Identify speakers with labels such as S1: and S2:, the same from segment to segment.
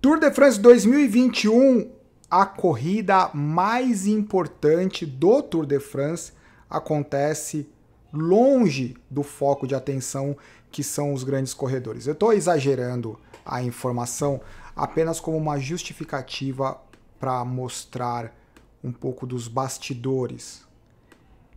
S1: Tour de France 2021, a corrida mais importante do Tour de France, acontece longe do foco de atenção que são os grandes corredores. Eu estou exagerando a informação apenas como uma justificativa para mostrar um pouco dos bastidores.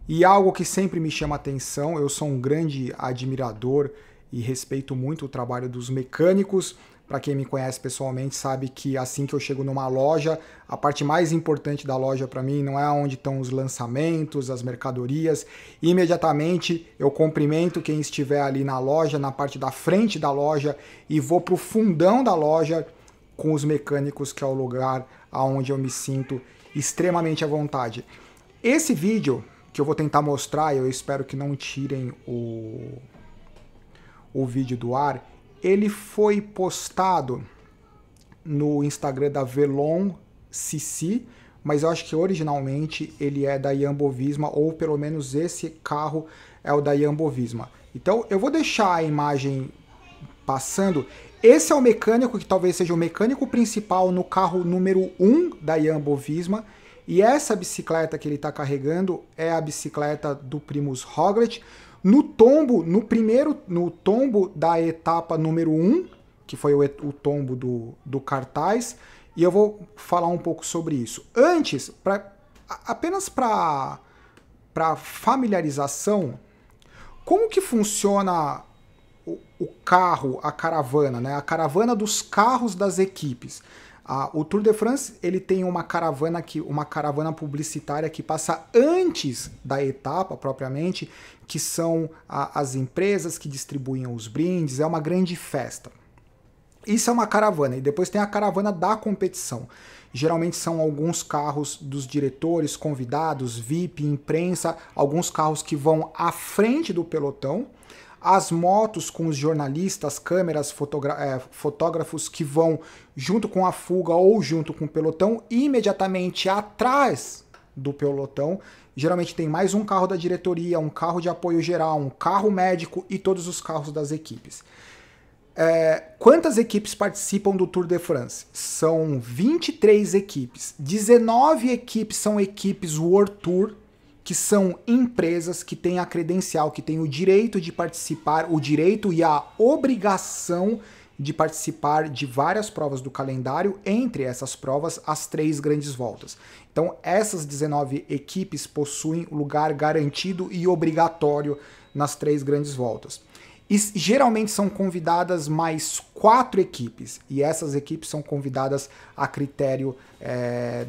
S1: E algo que sempre me chama atenção, eu sou um grande admirador e respeito muito o trabalho dos mecânicos. Para quem me conhece pessoalmente sabe que assim que eu chego numa loja, a parte mais importante da loja para mim não é onde estão os lançamentos, as mercadorias. Imediatamente eu cumprimento quem estiver ali na loja, na parte da frente da loja, e vou para o fundão da loja com os mecânicos, que é o lugar onde eu me sinto extremamente à vontade. Esse vídeo que eu vou tentar mostrar, e eu espero que não tirem o vídeo do ar, ele foi postado no Instagram da Velon CC, mas eu acho que originalmente ele é da Jumbo-Visma, ou pelo menos esse carro é o da Jumbo-Visma. Então eu vou deixar a imagem passando. Esse é o mecânico que talvez seja o mecânico principal no carro número 1 da Jumbo-Visma, e essa bicicleta que ele está carregando é a bicicleta do Primož Roglič. No tombo da etapa número 1, que foi o tombo do cartaz, e eu vou falar um pouco sobre isso. Antes, apenas para familiarização, como que funciona o carro, a caravana, né? A caravana dos carros das equipes. O Tour de France ele tem uma caravana publicitária que passa antes da etapa propriamente, que são as empresas que distribuem os brindes, é uma grande festa. Isso é uma caravana, e depois tem a caravana da competição. Geralmente são alguns carros dos diretores, convidados, VIP, imprensa, alguns carros que vão à frente do pelotão, as motos com os jornalistas, câmeras, fotógrafos que vão junto com a fuga ou junto com o pelotão, imediatamente atrás do pelotão. Geralmente tem mais um carro da diretoria, um carro de apoio geral, um carro médico e todos os carros das equipes. Quantas equipes participam do Tour de France? São 23 equipes. 19 equipes são equipes World Tour, que são empresas que têm a credencial, que têm o direito de participar, o direito e a obrigação de participar de várias provas do calendário, entre essas provas, as 3 grandes voltas. Então, essas 19 equipes possuem lugar garantido e obrigatório nas 3 grandes voltas. E geralmente são convidadas mais 4 equipes, e essas equipes são convidadas a critério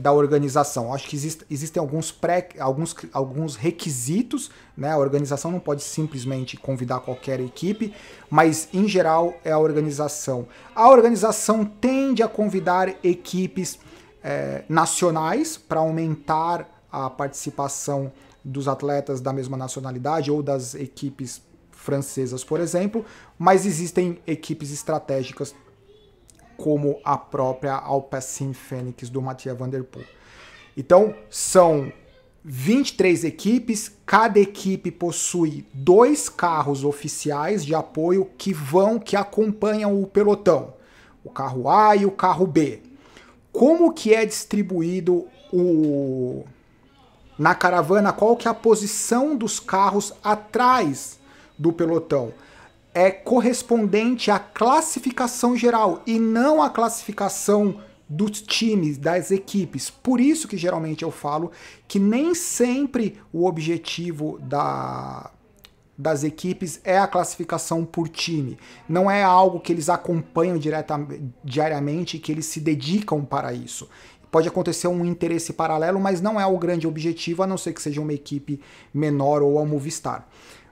S1: da organização. Acho que existem alguns requisitos, né? A organização não pode simplesmente convidar qualquer equipe, mas em geral é a organização. A organização tende a convidar equipes nacionais para aumentar a participação dos atletas da mesma nacionalidade ou das equipes francesas, por exemplo, mas existem equipes estratégicas como a própria Alpecin Fenix do Mathieu Van Der Poel. Então, são 23 equipes, cada equipe possui 2 carros oficiais de apoio que acompanham o pelotão, o carro A e o carro B. Como que é distribuído na caravana, qual que é a posição dos carros atrás do pelotão? É correspondente à classificação geral e não à classificação dos times, das equipes. Por isso que geralmente eu falo que nem sempre o objetivo das equipes é a classificação por time. Não é algo que eles acompanham diariamente, que eles se dedicam para isso. Pode acontecer um interesse paralelo, mas não é o grande objetivo, a não ser que seja uma equipe menor ou a Movistar.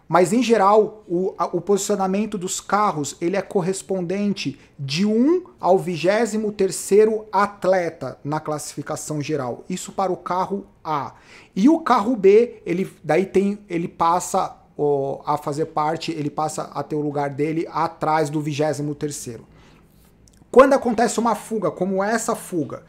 S1: Mas, em geral, o posicionamento dos carros ele é correspondente de 1 ao 23º atleta na classificação geral. Isso para o carro A. E o carro B, ele passa a fazer parte, ele passa a ter o lugar dele atrás do 23º. Quando acontece uma fuga, como essa fuga,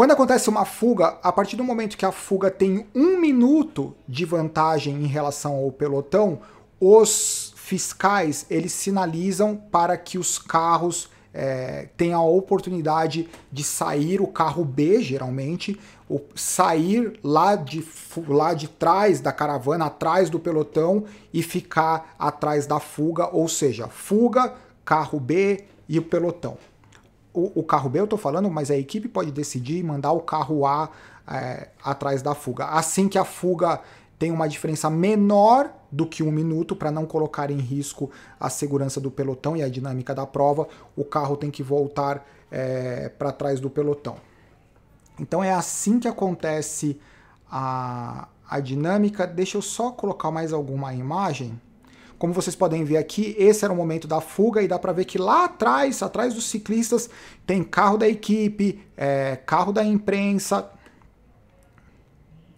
S1: Quando acontece uma fuga, a partir do momento que a fuga tem 1 minuto de vantagem em relação ao pelotão, os fiscais eles sinalizam para que os carros tem a oportunidade de sair o carro B, geralmente, sair lá de trás da caravana, atrás do pelotão e ficar atrás da fuga, ou seja, fuga, carro B e o pelotão. O carro B eu estou falando, mas a equipe pode decidir mandar o carro A atrás da fuga. Assim que a fuga tem uma diferença menor do que 1 minuto, para não colocar em risco a segurança do pelotão e a dinâmica da prova, o carro tem que voltar para trás do pelotão. Então é assim que acontece a dinâmica. Deixa eu só colocar mais alguma imagem. Como vocês podem ver aqui, esse era o momento da fuga e dá para ver que lá atrás dos ciclistas, tem carro da equipe, carro da imprensa.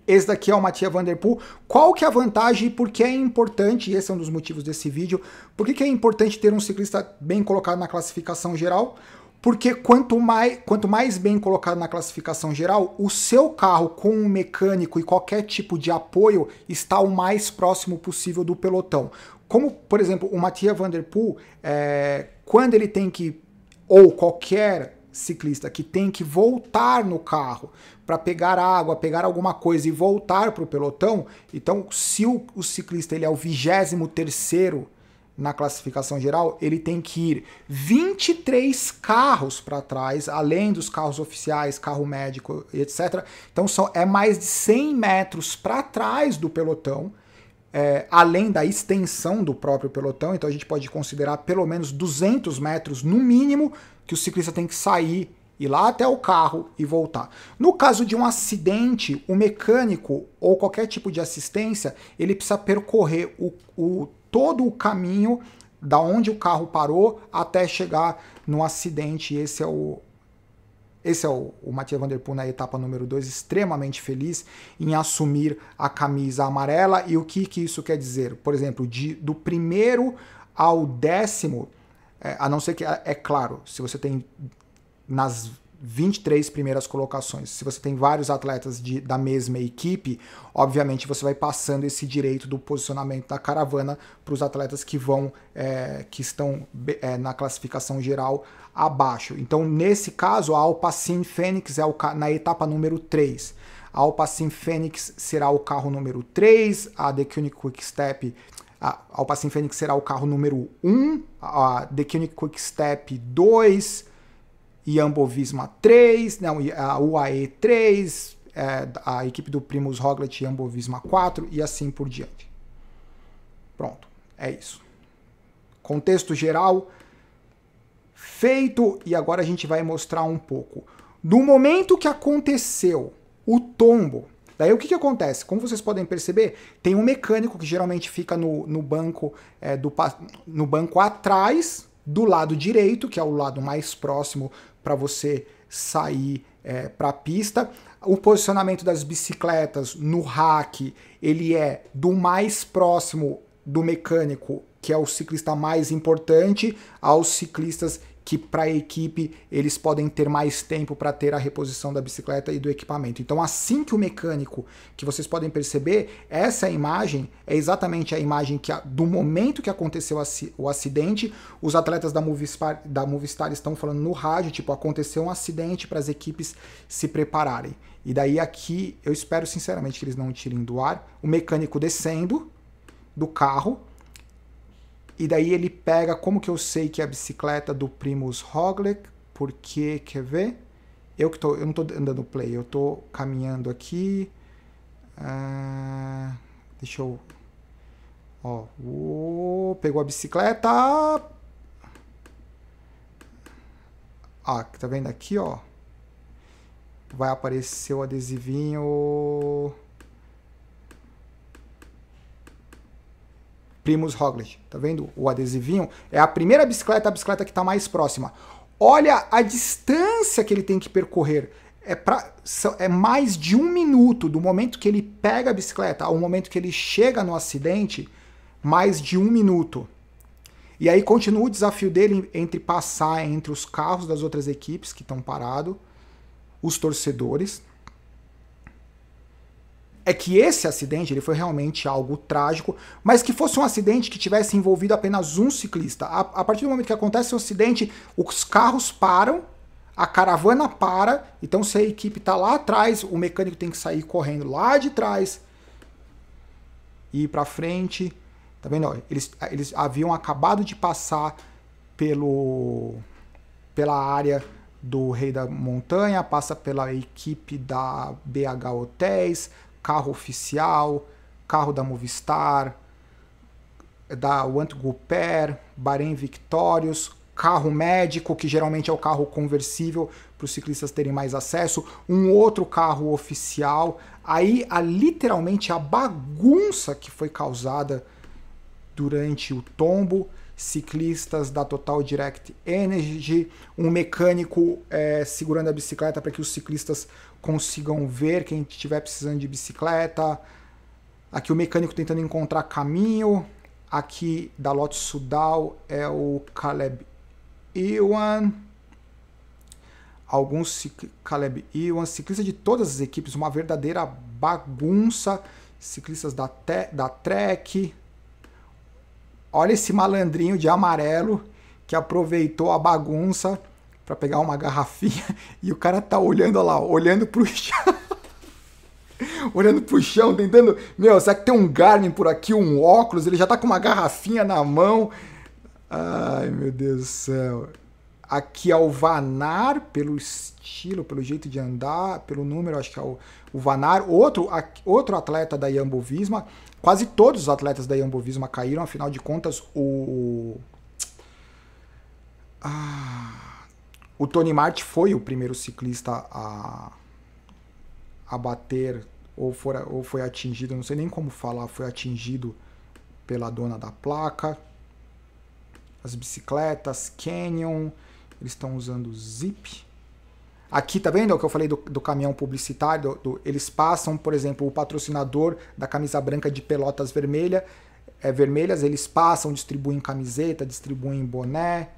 S1: Esse daqui é o Mathieu Van Der Poel. Qual que é a vantagem e por que é importante, e esse é um dos motivos desse vídeo, por que é importante ter um ciclista bem colocado na classificação geral? Porque quanto mais bem colocado na classificação geral, o seu carro com um mecânico e qualquer tipo de apoio está o mais próximo possível do pelotão. Como, por exemplo, o Mathieu Van Der Poel, quando ele tem que, ou qualquer ciclista que tem que voltar no carro para pegar água, pegar alguma coisa e voltar para o pelotão, então se o ciclista ele é o 23º na classificação geral, ele tem que ir 23 carros para trás, além dos carros oficiais, carro médico, etc. Então é mais de 100 metros para trás do pelotão, além da extensão do próprio pelotão. Então a gente pode considerar pelo menos 200 metros no mínimo que o ciclista tem que sair, ir lá até o carro e voltar. No caso de um acidente, o mecânico ou qualquer tipo de assistência, ele precisa percorrer todo o caminho da onde o carro parou até chegar no acidente. Esse é o Mathieu Van Der Poel na etapa número 2, extremamente feliz em assumir a camisa amarela. E o que isso quer dizer? Por exemplo, do 1º ao 10º, a não ser que, é claro, se você tem nas 23 primeiras colocações, se você tem vários atletas da mesma equipe, obviamente você vai passando esse direito do posicionamento da caravana para os atletas que estão na classificação geral abaixo. Então, nesse caso, a Alpecin Fenix na etapa número 3. A Alpecin Fenix será o carro número 3, a The Koenig Quick Step, a Alpecin Fenix será o carro número 1, a The Koenig Quick Step 2, Jumbo Visma 3, a UAE 3, a equipe do Primož Roglič, Jumbo Visma 4 e assim por diante. Pronto, é isso. Contexto geral feito, e agora a gente vai mostrar um pouco. Do momento que aconteceu o tombo, daí o que acontece? Como vocês podem perceber, tem um mecânico que geralmente fica no banco atrás, do lado direito, que é o lado mais próximo para você sair para a pista. O posicionamento das bicicletas no rack, ele é do mais próximo do mecânico, que é o ciclista mais importante, aos ciclistas que para a equipe eles podem ter mais tempo para ter a reposição da bicicleta e do equipamento. Então assim que o mecânico, que vocês podem perceber, essa imagem é exatamente a imagem do momento que aconteceu o acidente. Os atletas da Movistar estão falando no rádio, tipo, aconteceu um acidente, para as equipes se prepararem. E daí aqui eu espero sinceramente que eles não tirem do ar, o mecânico descendo do carro. E daí ele pega, como que eu sei que é a bicicleta do Primož Roglič? Porque, quer ver? Eu não tô andando play, eu tô caminhando aqui. Deixa eu... pegou a bicicleta. Tá vendo aqui, ó? Vai aparecer o adesivinho... Primož Roglič, tá vendo? O adesivinho é a primeira bicicleta, a bicicleta que está mais próxima. Olha a distância que ele tem que percorrer. É mais de 1 minuto do momento que ele pega a bicicleta ao momento que ele chega no acidente, mais de 1 minuto. E aí continua o desafio dele entre passar entre os carros das outras equipes que estão parados, os torcedores. é que esse acidente ele foi realmente algo trágico, mas que fosse um acidente que tivesse envolvido apenas um ciclista. A partir do momento que acontece o acidente, os carros param, a caravana para, então se a equipe está lá atrás, o mecânico tem que sair correndo lá de trás e ir para frente. Tá vendo? Eles haviam acabado de passar pela área do Rei da Montanha, passa pela equipe da BH Hotéis, carro oficial, carro da Movistar, da Want Grouper, Bahrein Victorious, carro médico, que geralmente é o carro conversível para os ciclistas terem mais acesso, um outro carro oficial. Aí, literalmente, a bagunça que foi causada durante o tombo, ciclistas da Total Direct Energy, um mecânico segurando a bicicleta para que os ciclistas consigam ver quem estiver precisando de bicicleta, aqui o mecânico tentando encontrar caminho, aqui da Lotto Soudal é o Caleb Ewan, Caleb Ewan, ciclistas de todas as equipes, uma verdadeira bagunça, ciclistas da Trek. Olha esse malandrinho de amarelo que aproveitou a bagunça para pegar uma garrafinha e o cara tá olhando, olha lá, olhando pro chão. Olhando pro chão, tentando... Meu, será que tem um Garmin por aqui, um óculos? Ele já tá com uma garrafinha na mão. Ai, meu Deus do céu. Aqui é o Vanar, pelo estilo, pelo jeito de andar, pelo número, acho que é o Vanar. Outro atleta da Jumbo-Visma. Quase todos os atletas da Jumbo-Visma caíram, afinal de contas, o Tony Martin foi o primeiro ciclista a bater, ou foi atingido, não sei nem como falar, foi atingido pela dona da placa. As bicicletas, Canyon, eles estão usando Zip. Aqui, tá vendo o que eu falei do caminhão publicitário? Eles passam, por exemplo, o patrocinador da camisa branca de pelotas vermelhas, eles passam, distribuem camiseta, distribuem boné.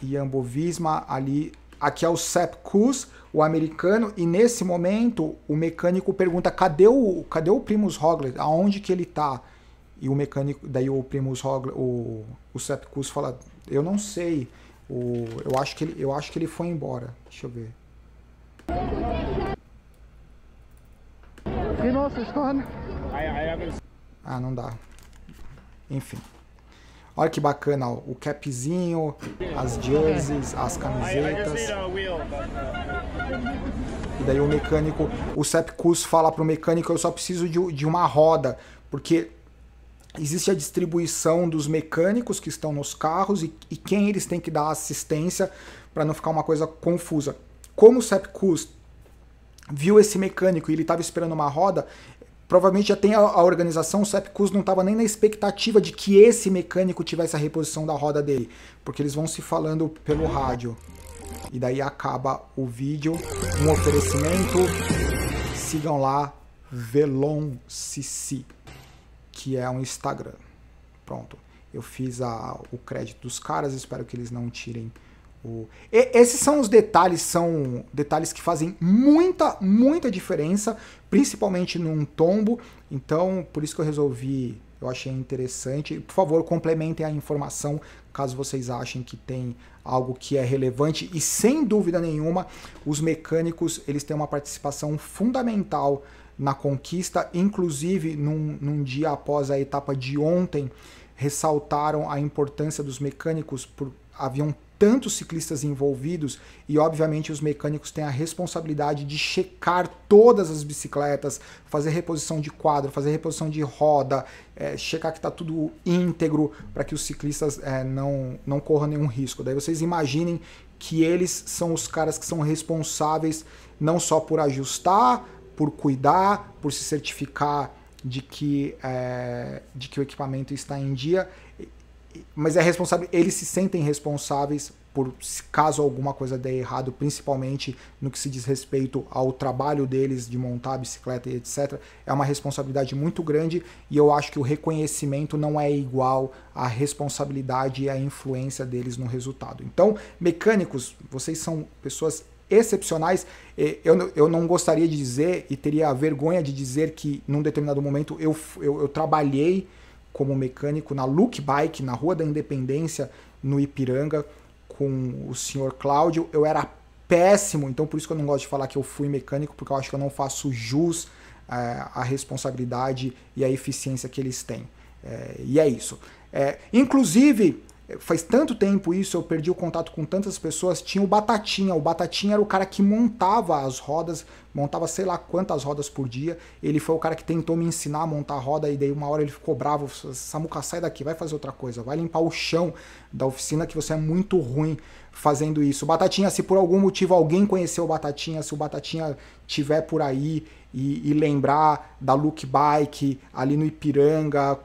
S1: Jumbo-Visma ali. Aqui é o Sepp Kuss, o americano, e nesse momento o mecânico pergunta: cadê o Primož Roglič? Aonde que ele tá? E o mecânico, daí o Primož Roglič, o Sepp Kuss fala: eu não sei. Eu acho que ele foi embora. Deixa eu ver. Ah, não dá. Enfim. Olha que bacana, ó, o capzinho, as jerseys, as camisetas. E daí o mecânico, o Sepp Kuss fala pro mecânico: eu só preciso de uma roda, porque existe a distribuição dos mecânicos que estão nos carros e quem eles têm que dar assistência para não ficar uma coisa confusa. Como o Sepp Kuss viu esse mecânico e ele estava esperando uma roda, provavelmente já tem a organização, o Sepp Kuss não estava nem na expectativa de que esse mecânico tivesse a reposição da roda dele, porque eles vão se falando pelo rádio. E daí acaba o vídeo, um oferecimento, sigam lá, Velocity, que é um Instagram. Pronto, eu fiz o crédito dos caras, espero que eles não tirem esses são os detalhes, são detalhes que fazem muita diferença, principalmente num tombo. Então, por isso que eu achei interessante. Por favor, complementem a informação caso vocês achem que tem algo que é relevante. E sem dúvida nenhuma, os mecânicos eles têm uma participação fundamental na conquista. Inclusive, num dia após a etapa de ontem, ressaltaram a importância dos mecânicos, haviam tantos ciclistas envolvidos e, obviamente, os mecânicos têm a responsabilidade de checar todas as bicicletas, fazer reposição de quadro, fazer reposição de roda, checar que está tudo íntegro para que os ciclistas não corram nenhum risco. Daí vocês imaginem que eles são os caras que são responsáveis não só por ajustar, por cuidar, por se certificar de que o equipamento está em dia, mas eles se sentem responsáveis por caso alguma coisa der errado, principalmente no que se diz respeito ao trabalho deles de montar a bicicleta e etc. É uma responsabilidade muito grande e eu acho que o reconhecimento não é igual à responsabilidade e à influência deles no resultado. Então, mecânicos, vocês são pessoas excepcionais. Eu não gostaria de dizer e teria vergonha de dizer que num determinado momento eu trabalhei como mecânico na Look Bike, na Rua da Independência, no Ipiranga, com o senhor Cláudio. Eu era péssimo, então por isso que eu não gosto de falar que eu fui mecânico, porque eu acho que eu não faço jus à responsabilidade e à eficiência que eles têm. E é isso. Inclusive, faz tanto tempo isso, eu perdi o contato com tantas pessoas, tinha o Batatinha. O Batatinha era o cara que montava as rodas, montava sei lá quantas rodas por dia. Ele foi o cara que tentou me ensinar a montar a roda, e daí uma hora ele ficou bravo: Samuca, sai daqui, vai fazer outra coisa, vai limpar o chão da oficina, que você é muito ruim fazendo isso. O Batatinha, se por algum motivo alguém conheceu o Batatinha, se o Batatinha tiver por aí e lembrar da Look Bike ali no Ipiranga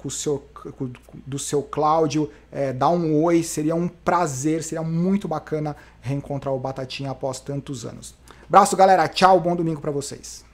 S1: do seu Cláudio, dá um oi, seria um prazer, seria muito bacana reencontrar o Batatinha após tantos anos. Abraço, galera, tchau, bom domingo para vocês.